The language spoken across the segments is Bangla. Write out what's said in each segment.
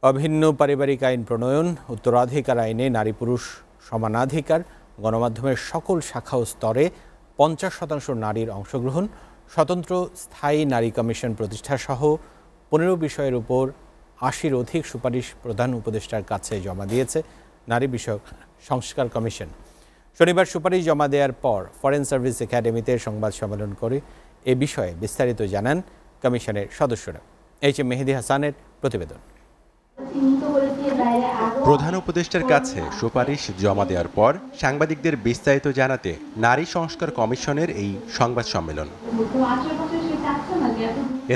অভিন্ন পারিবারিক আইন প্রণয়ন, উত্তরাধিকার আইনে নারী পুরুষ সমানাধিকার, গণমাধ্যমের সকল শাখা ও স্তরে ৫০% নারীর অংশগ্রহণ, স্বতন্ত্র স্থায়ী নারী কমিশন প্রতিষ্ঠা সহ ১৫ বিষয়ের উপর ৮০-র অধিক সুপারিশ প্রধান উপদেষ্টার কাছে জমা দিয়েছে নারী বিষয়ক সংস্কার কমিশন। শনিবার সুপারিশ জমা দেওয়ার পর ফরেন সার্ভিস একাডেমিতে সংবাদ সম্মেলন করে এ বিষয়ে বিস্তারিত জানান কমিশনের সদস্যরা। এইচ.এম. মেহেদী হাসানের প্রতিবেদন। প্রধান উপদেষ্টার কাছে সুপারিশ জমা দেওয়ার পর সাংবাদিকদের বিস্তারিত জানাতে নারী সংস্কার কমিশনের এই সংবাদ সম্মেলন।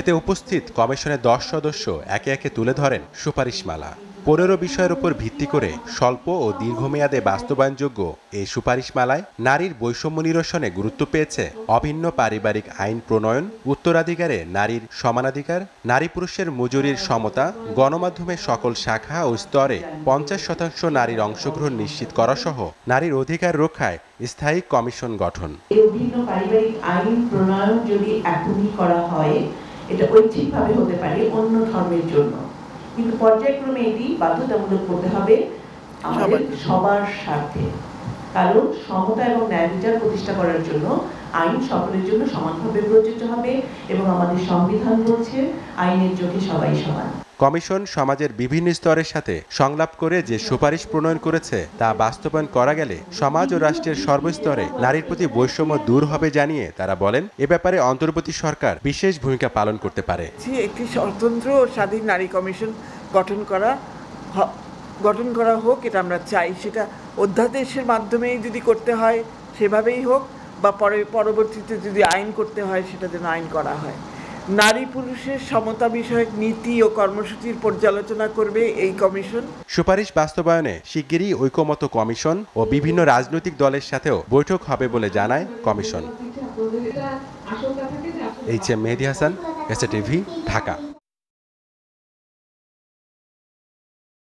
এতে উপস্থিত কমিশনের ১০ সদস্য একে একে তুলে ধরেন সুপারিশমালা। ১৫ বিষয়ের উপর ভিত্তি করে স্বল্প ও দীর্ঘমেয়াদে বাস্তবায়নযোগ্য এই সুপারিশমালায় নারীর বৈষম্য নিরসনে গুরুত্ব পেয়েছে অভিন্ন পারিবারিক আইন প্রণয়ন, উত্তরাধিকারে নারীর সমানাধিকার, নারী পুরুষের মজুরির সমতা, গণমাধ্যমের সকল শাখা ও স্তরে ৫০% নারীর অংশগ্রহণ নিশ্চিত করা সহ নারীর অধিকার রক্ষায় স্থায়ী কমিশন গঠন। অভিন্ন পারিবারিক আইন প্রণয়ন যদি এখনই করা হয়, এটা ঐচ্ছিকভাবে হতে পারে অন্য ধর্মের জন্য, কিন্তু পর্যায়ক্রমে এটি বাধ্যতামূলক করতে হবে আমাদের সবার স্বার্থে। কারণ সমতা এবং ন্যায় বিচার প্রতিষ্ঠা করার জন্য আইন সকলের জন্য সমানভাবে প্রযোজ্য হবে এবং আমাদের সংবিধান বলছে আইনের চোখে সবাই সমান। কমিশন সমাজের বিভিন্ন স্তরের সাথে সংলাপ করে যে সুপারিশ প্রণয়ন করেছে তা বাস্তবায়ন করা গেলে সমাজ ও রাষ্ট্রের সর্বস্তরে নারীর প্রতি বৈষম্য দূর হবে জানিয়ে তারা বলেন, এ ব্যাপারে অন্তর্বর্তী সরকার বিশেষ ভূমিকা পালন করতে পারে। একটি স্বতন্ত্র ও স্বাধীন নারী কমিশন গঠন করা হোক, এটা আমরা চাই। সেটা অধ্যাদেশের মাধ্যমেই যদি করতে হয় সেভাবেই হোক, বা পরবর্তীতে যদি আইন করতে হয় সেটা যেন আইন করা হয়। নারী পুরুষের সমতা বিষয়ক নীতি ও কর্মসূচির পর্যালোচনা করবে এই কমিশন। সুপারিশ বাস্তবায়নে শিগগিরই ঐকমত্য কমিশন ও বিভিন্ন রাজনৈতিক দলের সাথেও বৈঠক হবে বলে জানায় কমিশন। এইচ.এম. মেহেদী হাসান, এসএ টিভি, ঢাকা।